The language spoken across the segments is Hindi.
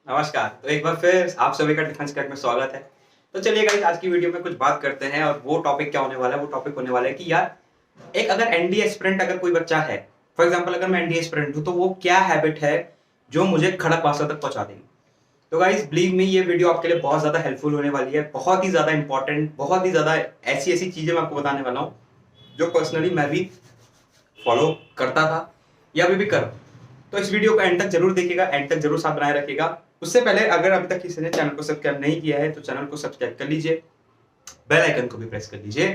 नमस्कार। तो एक बार फिर आप सभी का डिफेंस क्रैक में स्वागत है। तो चलिए गाइस, आज की वीडियो में कुछ बात करते हैं और वो टॉपिक क्या होने वाला है, वो टॉपिक होने वाला है कि यार एक अगर एनडीए एस्पिरेंट अगर कोई बच्चा है, फॉर एग्जांपल अगर मैं एनडीए एस्पिरेंट हूं, तो वो क्या हैबिट है जो मुझे खड़क वासना तक पहुंचा देगी। तो गाइस बिलीव मी, ये वीडियो आपके लिए बहुत ज्यादा हेल्पफुल होने वाली है, बहुत ही ज्यादा इंपॉर्टेंट, बहुत ही ज्यादा ऐसी ऐसी चीजें मैं आपको बताने वाला हूँ जो पर्सनली मैं भी फॉलो करता था या अभी भी कर। तो इस वीडियो को एंड तक जरूर देखिएगा, एंड तक जरूर साथ बनाए रखिएगा। उससे पहले अगर अभी तक किसी ने चैनल को सब्सक्राइब नहीं किया है तो चैनल को सब्सक्राइब कर लीजिए, बेल आइकन को भी प्रेस कर लीजिए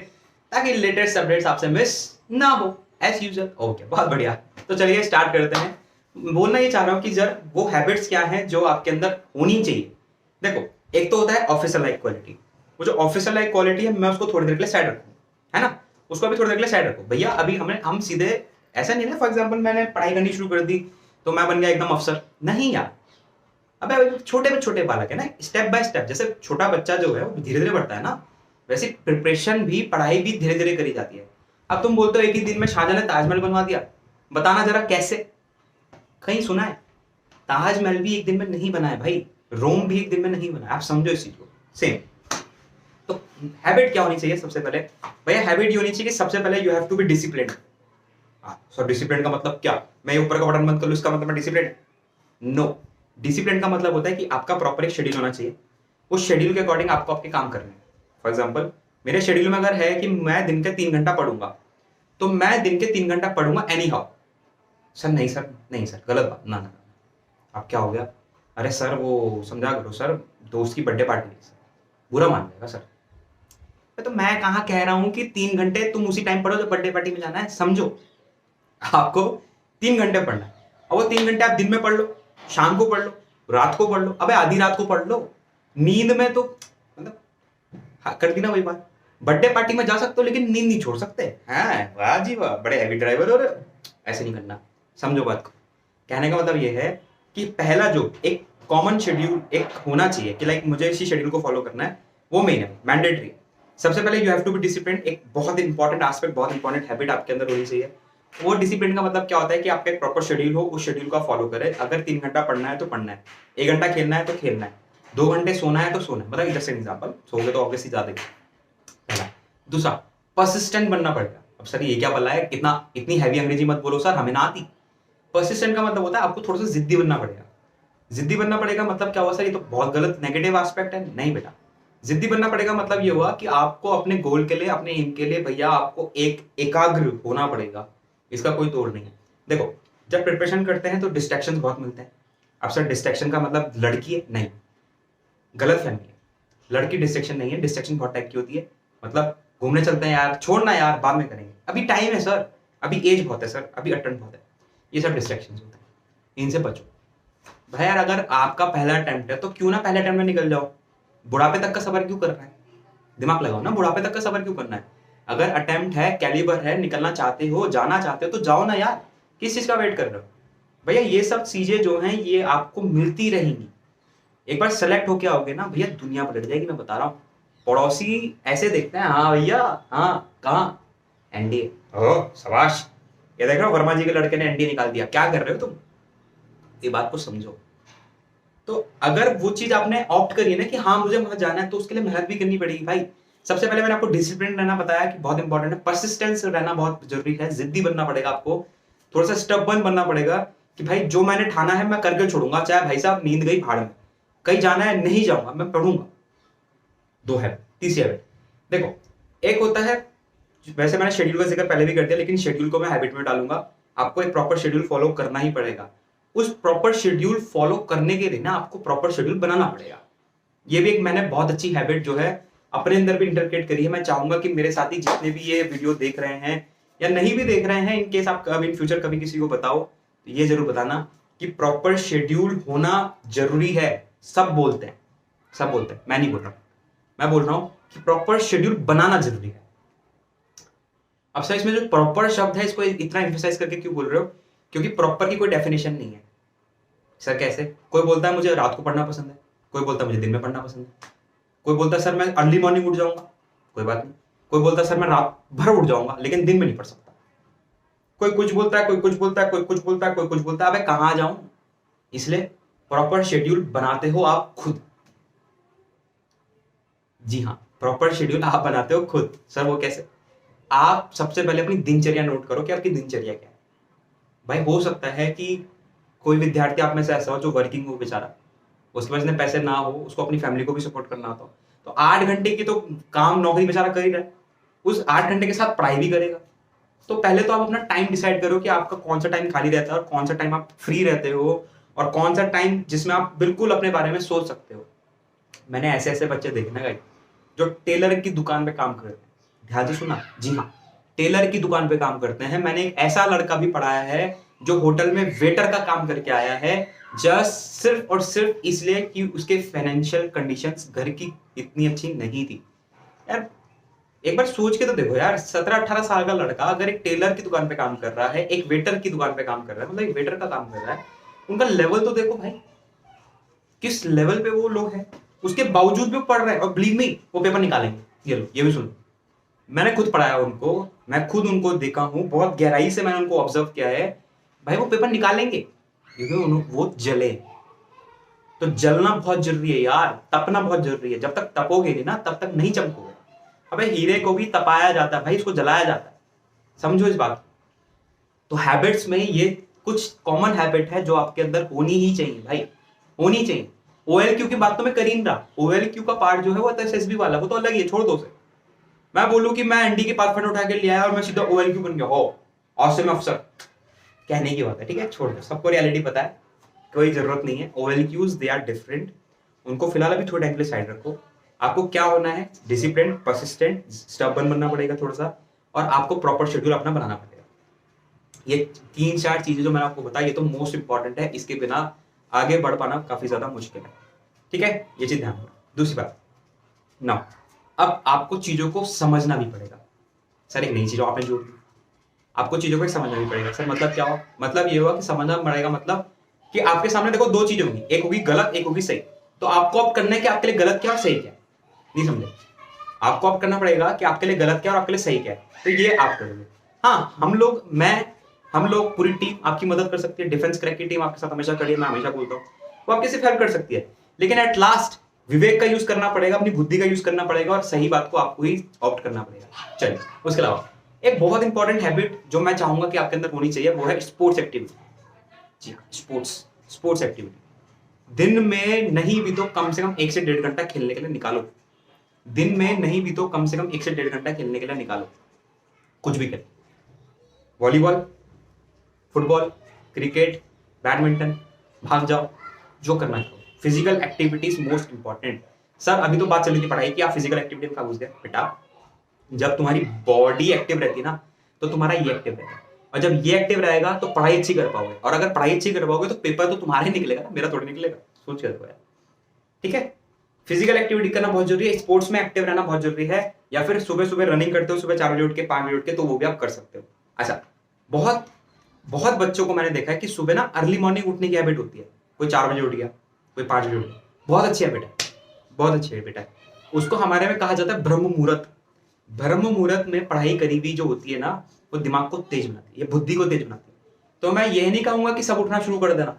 ताकि लेटेस्ट अपडेट्स आपसे मिस ना हो एज यूजुअल। ओके, बहुत बढ़िया। तो चलिए स्टार्ट करते हैं। बोलना ये चाह रहा हूँ कि जर वो हैबिट्स क्या हैं जो आपके अंदर होनी चाहिए। देखो, एक तो होता है ऑफिसर लाइक क्वालिटी। वो जो ऑफिसर लाइक क्वालिटी है, मैं उसको थोड़ी देर के लिए साइड रखूँ, है ना। उसको अभी थोड़ी देर के लिए साइड रखो भैया। अभी हम सीधे ऐसा नहीं ना, फॉर एग्जाम्पल मैंने पढ़ाई करनी शुरू कर दी तो मैं बन गया एकदम अफसर, नहीं यार। अबे छोटे छोटे बालक है ना, स्टेप बाय स्टेप। जैसे छोटा बच्चा जो है वो धीरे धीरे बढ़ता है ना, वैसे प्रिपरेशन भी, पढ़ाई भी धीरे धीरे करी जाती है। अब तुम बोलते हो एक ही दिन में शाहजहां ने ताजमहल बनवा दिया, बताना जरा कैसे? कहीं सुना है? ताजमहल भी एक दिन में नहीं बना है भाई, रोम भी एक दिन में नहीं बना है। आप समझो इस चीज को। सेम तो हैबिट क्या होनी चाहिए सबसे पहले? भैया हैबिट ये होनी चाहिए कि सबसे पहले you have to be discipline. Sir discipline का मतलब क्या? मैं ऊपर का बटन बंद कर लूं इसका मतलब मैं डिसिप्लिन? नो। डिसिप्लिन का मतलब होता है कि आपका प्रॉपर एक शेड्यूल होना चाहिए। उस शेड्यूल के अकॉर्डिंग आपको आपके काम करने हैं। फॉर एग्जाम्पल मेरे शेड्यूल में अगर है कि मैं दिन के 3 घंटा पढ़ूंगा, तो मैं दिन के 3 घंटा पढ़ूंगा एनी हाउ। सर नहीं, सर नहीं, सर गलत बात। ना ना ना, आप क्या हो गया? अरे सर वो समझा करो सर, दोस्त की बर्थडे पार्टी है सर, बुरा मान जाएगा सर। तो मैं कहाँ कह रहा हूँ कि 3 घंटे तुम उसी टाइम पढ़ो जब बर्थडे पार्टी में जाना है, समझो। आपको 3 घंटे पढ़ना है और वो 3 घंटे आप दिन में पढ़ लो, शाम को पढ़ लो, रात को पढ़ लो, अबे आधी रात को पढ़ लो। नींद में तो मतलब हाँ, कर दी ना वही बात। बर्थडे पार्टी में जा सकते हो लेकिन नींद नहीं छोड़ सकते हैं। वाह जी वाह, बड़े हैवी ड्राइवर हो रहे हो। ऐसे नहीं करना, समझो बात को। कहने का मतलब ये है कि पहला जो एक कॉमन शेड्यूल एक होना चाहिए कि लाइक मुझे इसी शेड्यूल को फॉलो करना है, वो मेन है, मैंडेटरी। सबसे पहले you have to be discipline. एक बहुत इंपॉर्टेंट एस्पेक्ट, बहुत इंपॉर्टेंट हैबिट आपके अंदर होनी चाहिए। वो डिसिप्लिन का मतलब क्या होता है कि आपका एक प्रॉपर शेड्यूल हो, उस शेड्यूल को फॉलो करें। अगर 3 घंटा पढ़ना है तो पढ़ना है, 1 घंटा खेलना है तो खेलना है, 2 घंटे सोना है तो सोना है। मतलब जैसे एग्जाम्पल, सोओगे तो ऑब्वियसली ज्यादा पहला। दूसरा, परसिस्टेंट बनना पड़ेगा। अब सर ये क्या बोला है, इतनी हैवी अंग्रेजी मत बोलो सर, हमें ना आती। परसिस्टेंट का मतलब होता है आपको थोड़ा सा जिद्दी बनना पड़ेगा। जिद्दी बनना पड़ेगा मतलब क्या हुआ सर, ये तो बहुत गलत नेगेटिव एस्पेक्ट है। नहीं बेटा, जिद्दी बनना पड़ेगा मतलब ये हुआ कि आपको अपने गोल के लिए, अपने एम के लिए भैया आपको एक एकाग्र होना पड़ेगा। इसका कोई तोड़ नहीं है। देखो, जब प्रिपरेशन करते हैं तो डिस्ट्रैक्शंस बहुत मिलते हैं। अब सर डिस्ट्रैक्शन का मतलब लड़की है? नहीं, गलत फहमी है। लड़की डिस्ट्रैक्शन नहीं है। डिस्ट्रैक्शन बहुत टाइप की होती है। मतलब घूमने चलते हैं यार, छोड़ना यार बाद में करेंगे, अभी टाइम है सर, अभी एज बहुत है सर, अभी अटेंड बहुत है। ये सब डिस्ट्रैक्शन होते हैं, इनसे बचो भाई। यार अगर आपका पहला अटेम्प्ट है तो क्यों ना पहले अटेम्प्ट में निकल जाओ। बुढ़ापे तक का सफर क्यों कर रहा है? दिमाग लगाओ ना, बुढ़ापे तक का सफर क्यों करना है? अगर अटेम्प्ट है, कैलिबर है, निकलना चाहते हो, जाना चाहते हो तो जाओ ना यार। किस चीज का वेट कर रहे हो भैया? ये सब चीजें जो हैं ये आपको मिलती रहेंगी। एक बार सेलेक्ट होके आओगे ना भैया, दुनिया पलट जाएगी, मैं बता रहा हूँ। पड़ोसी ऐसे देखते हैं, हाँ भैया, हाँ कहाँ एनडीए, ओ शाबाश। ये देख रहे हो वर्मा जी के लड़के ने एनडीए निकाल दिया, क्या कर रहे हो तुम? ये बात को समझो। तो अगर वो चीज आपने ऑप्ट करी है ना कि हाँ मुझे वहां जाना है, तो उसके लिए मेहनत भी करनी पड़ेगी भाई। सबसे पहले मैंने आपको डिसिप्लिन रहना बताया कि बहुत इंपॉर्टेंट है। परसिस्टेंस रहना बहुत जरूरी है। जिद्दी बनना पड़ेगा आपको, थोड़ा सा स्टबर्न बनना पड़ेगा कि भाई जो मैंने ठाना है मैं करके छोड़ूंगा, चाहे भाई साहब नींद गई भाड़ में, कहीं जाना है नहीं जाऊंगा, मैं पढ़ूंगा। दो है। तीसरी हैबिट देखो, एक होता है, वैसे मैंने शेड्यूल का जिक्र पहले भी कर दिया लेकिन शेड्यूल को मैं हैबिट में डालूंगा। आपको एक प्रॉपर शेड्यूल फॉलो करना ही पड़ेगा। उस प्रॉपर शेड्यूल फॉलो करने के लिए ना आपको प्रॉपर शेड्यूल बनाना पड़ेगा। ये भी एक मैंने बहुत अच्छी हैबिट जो है अपने अंदर भी इंटरप्रेट करी है। मैं चाहूंगा कि मेरे साथी जितने भी ये वीडियो देख रहे हैं या नहीं भी देख रहे हैं, इन केस आप कभी इन फ्यूचर कभी किसी को बताओ तो ये जरूर बताना कि प्रॉपर शेड्यूल होना जरूरी है। सब बोलते हैं, सब बोलते हैं, मैं नहीं बोल रहा हूं। मैं बोल रहा हूं कि प्रॉपर शेड्यूल बनाना जरूरी है। अब सर इसमें जो प्रॉपर शब्द है इसको इतना एम्फेसाइज करके क्यों बोल रहे हो? क्योंकि प्रॉपर की कोई डेफिनेशन नहीं है। सर कैसे? कोई बोलता है मुझे रात को पढ़ना पसंद है, कोई बोलता है मुझे दिन में पढ़ना पसंद है, कोई बोलता है सर मैं अर्ली मॉर्निंग उठ जाऊंगा, कोई बात नहीं, कोई बोलता है सर मैं रात भर उठ जाऊंगा लेकिन दिन में नहीं पढ़ सकता। कोई कुछ बोलता है, कोई कुछ बोलता है, कोई कुछ बोलता है, कोई कुछ बोलता है। अबे कहां जाऊं? इसलिए प्रॉपर शेड्यूल बनाते हो आप खुद। जी हाँ, प्रॉपर शेड्यूल आप बनाते हो खुद। सर वो कैसे? आप सबसे पहले अपनी दिनचर्या नोट करो कि आपकी दिनचर्या क्या है। भाई हो सकता है कि कोई विद्यार्थी आप में से ऐसा हो जो वर्किंग हो बेचारा, उसके पास इतने पैसे ना हो, उसको अपनी फैमिली को भी सपोर्ट करना होता हो, तो 8 घंटे की तो काम नौकरी बेचारा कर ही रहा है, उस 8 घंटे के साथ पढ़ाई भी करेगा। तो पहले तो आप अपना टाइम डिसाइड करो कि आपका कौन सा टाइम खाली रहता है और कौन सा टाइम आप फ्री रहते हो, और कौन सा टाइम जिसमें आप बिल्कुल अपने बारे में सोच सकते हो। मैंने ऐसे ऐसे बच्चे देखे ना गाइस, जो टेलर की दुकान पे काम करते हैं। ध्यान से सुना, जी हाँ, टेलर की दुकान पे काम करते हैं। मैंने एक ऐसा लड़का भी पढ़ाया है जो होटल में वेटर का काम करके आया है, जस्ट सिर्फ और सिर्फ इसलिए कि उसके फाइनेंशियल कंडीशंस घर की इतनी अच्छी नहीं थी। यार एक बार सोच के तो देखो यार, 17-18 साल का लड़का अगर एक टेलर की दुकान पे काम कर रहा है, एक वेटर की दुकान पे काम कर रहा है, मतलब एक वेटर का काम कर रहा है, उनका लेवल तो देखो भाई, किस लेवल पे वो लोग हैं। उसके बावजूद भी वो पढ़ रहे हैं, और बिलीव मी वो पेपर निकालेंगे। ये लो, ये भी सुनो, मैंने खुद पढ़ाया उनको, मैं खुद उनको देखा हूं, बहुत गहराई से मैंने उनको ऑब्जर्व किया है। भाई वो पेपर निकालेंगे क्योंकि वो जले। तो जलना बहुत जरूरी है यार, तपना बहुत जरूरी है। जब तक तपोगे नहीं ना, तब तक नहीं चमकोगे। अबे हीरे को भी तपाया जाता है भाई, इसको जलाया जाता है, समझो इस बात को। तो हैबिट्स में ये कुछ कॉमन हैबिट है जो आपके अंदर होनी ही चाहिए भाई, होनी चाहिए। OLQ की बात तो मैं कर ही नहीं रहा, OLQ का पार्ट जो है वो SSB वाला, वो तो अलग ही है, छोड़ दो उसे। मैं बोलूं कि मैं एनडी के पाथफाइंडर उठा के ले आया और मैं सीधा OLQ बन गया, हो ऑसम अफसर, कहने की बात है, ठीक है, छोड़ दो, सबको रियलिटी पता है, कोई जरूरत नहीं है। OLQs दे आर डिफरेंट, उनको फिलहाल अभी थोड़े टाइम के लिए साइड रखो। आपको क्या होना है? डिसिप्लिन, परसिस्टेंट, स्टबर्न बनना पड़ेगा थोड़ा सा, और आपको प्रॉपर शेड्यूल अपना बनाना पड़ेगा। ये 3-4 चीजें जो मैंने आपको बताई, ये तो मोस्ट इंपॉर्टेंट है, इसके बिना आगे बढ़ पाना काफी ज्यादा मुश्किल है, ठीक है, ये चीज ध्यान रखो। दूसरी बात, नाउ अब आपको चीजों को समझना भी पड़ेगा। सर एक नई चीज आपने जोड़ दी, आपको चीजों को समझना भी पड़ेगा। सर मतलब क्या हुआ? मतलब ये हुआ कि समझना पड़ेगा, मतलब कि आपके सामने देखो दो चीजें होंगी, एक होगी गलत, एक होगी सही। तो आपको अब करना है कि आपके लिए गलत क्या और सही क्या। नहीं समझे? आपको अब करना पड़ेगा कि आपके लिए गलत क्या और आपके लिए सही क्या है, तो ये आप करोगे। हाँ, हम लोग पूरी टीम आपकी मदद कर सकती है, डिफेंस क्रैक की टीम आपके साथ हमेशा खड़ी है, मैं हमेशा बोलता हूँ, वो आपकी सिर्फ हेल्प कर सकती है। लेकिन एट लास्ट विवेक का यूज करना पड़ेगा, अपनी बुद्धि का यूज करना पड़ेगा, और सही बात को आपको ही ऑप्ट करना पड़ेगा। चलिए, उसके अलावा एक बहुत इंपॉर्टेंट हैबिट जो मैं चाहूंगा कि आपके अंदर होनी चाहिए, वो है स्पोर्ट्स एक्टिविटी। जी हाँ, स्पोर्ट्स एक्टिविटी। दिन में नहीं भी तो कम से कम 1 से 1.5 घंटा खेलने के लिए निकालो। दिन में नहीं भी तो कम से कम 1 से 1.5 घंटा खेलने के लिए निकालो, कुछ भी खेल, वॉलीबॉल, फुटबॉल, क्रिकेट, बैडमिंटन, भाग जाओ, जो करना है। Physical activities most important. Sir अभी तो बात चल रही थी पढ़ाई की, आप फिजिकल एक्टिविटी में कहाँ घुस गए बेटा? जब तुम्हारी बॉडी एक्टिव रहती है ना, तो तुम्हारा ये एक्टिव रहता है, और जब ये एक्टिव रहेगा तो पढ़ाई अच्छी कर पाओगे, और अगर पढ़ाई अच्छी कर पाओगे तो पेपर तो तुम्हारा ही निकलेगा ना, मेरा थोड़ी निकलेगा। सोच के देखो यार, ठीक है। फिजिकल एक्टिविटी करना बहुत जरूरी है, स्पोर्ट्स में एक्टिव रहना बहुत जरूरी है, या फिर सुबह सुबह रनिंग करते हो, सुबह 4 बजे उठ के, 5 बजे उठ के, तो वो भी आप कर सकते हो। अच्छा, बहुत बहुत बच्चों को मैंने देखा है कि सुबह ना अर्ली मॉर्निंग उठने की हैबिट होती है, कोई 4 बजे उठ गया, कोई 5 बजे उठ गया, बहुत अच्छी हैबिट है, बहुत अच्छी हैबिट है। उसको हमारे में कहा जाता है ब्रह्म मुहूर्त। ब्रह्म मुहूर्त में पढ़ाई करी हुई जो होती है ना, वो दिमाग को तेज बनाती है, ये बुद्धि को तेज बनाती है। तो मैं ये नहीं कहूंगा कि सब उठना शुरू कर देना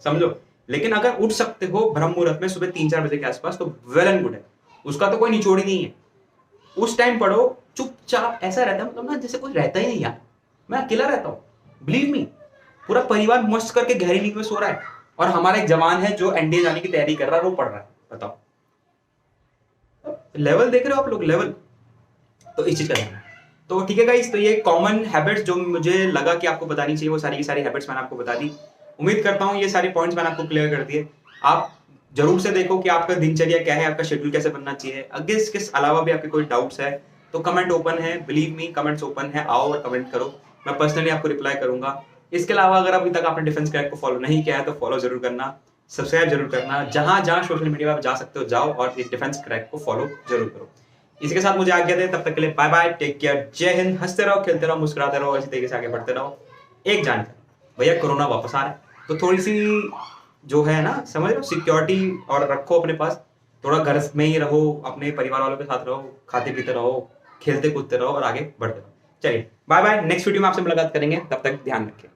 समझो, लेकिन अगर उठ सकते हो ब्रह्म मुहूर्त में सुबह 3-4 बजे के आसपास, तो वेल एंड गुड है, उसका तो कोई निचोड़ ही नहीं है। उस टाइम पढ़ो चुपचाप, ऐसा रहता है मतलब ना जैसे कोई रहता ही नहीं यार, मैं अकेला रहता हूँ, बिलीव मी। पूरा परिवार मस्त करके गहरी नींद में सो रहा है, और हमारा एक जवान है जो एनडीए जाने की तैयारी कर रहा है, वो पढ़ रहा है। बताओ, लेवल देख रहे हो आप लोग, लेवल। तो इस चीज का ध्यान है। तो ठीक है गाइस, तो ये कॉमन हैबिट्स जो मुझे लगा कि आपको बतानी चाहिए, वो सारी की सारी हैबिट्स मैंने आपको बता दी। उम्मीद करता हूँ ये सारे पॉइंट्स मैंने आपको क्लियर कर दिए। आप जरूर से देखो कि आपका दिनचर्या क्या है, आपका शेड्यूल कैसे बनना चाहिए। अगर इसके अलावा भी आपके कोई डाउट्स है तो कमेंट ओपन है, बिलीव मी, कमेंट्स ओपन है, आओ और कमेंट करो, मैं पर्सनली आपको रिप्लाई करूंगा। इसके अलावा अगर अभी तक आपने डिफेंस क्रैक को फॉलो नहीं किया है तो फॉलो जरूर करना, सब्सक्राइब जरूर करना, जहां जहां सोशल मीडिया पर आप जा सकते हो जाओ, और इस डिफेंस क्रैक को फॉलो जरूर करो। इसी के साथ मुझे आज्ञा दें, तब तक के लिए बाय बाय, टेक केयर, जय हिंद। हंसते रहो, खेलते रहो, मुस्कुराते रहो, इसी तरीके से आगे बढ़ते रहो। एक जानकारी, भैया कोरोना वापस आ रहा है, तो थोड़ी सी जो है ना, समझ लो, सिक्योरिटी और रखो अपने पास। थोड़ा घर में ही रहो, अपने परिवार वालों के साथ रहो, खाते पीते रहो, खेलते कूदते रहो, और आगे बढ़ते रहो। चलिए बाय बाय, नेक्स्ट वीडियो में आपसे मुलाकात करेंगे, तब तक ध्यान रखिए।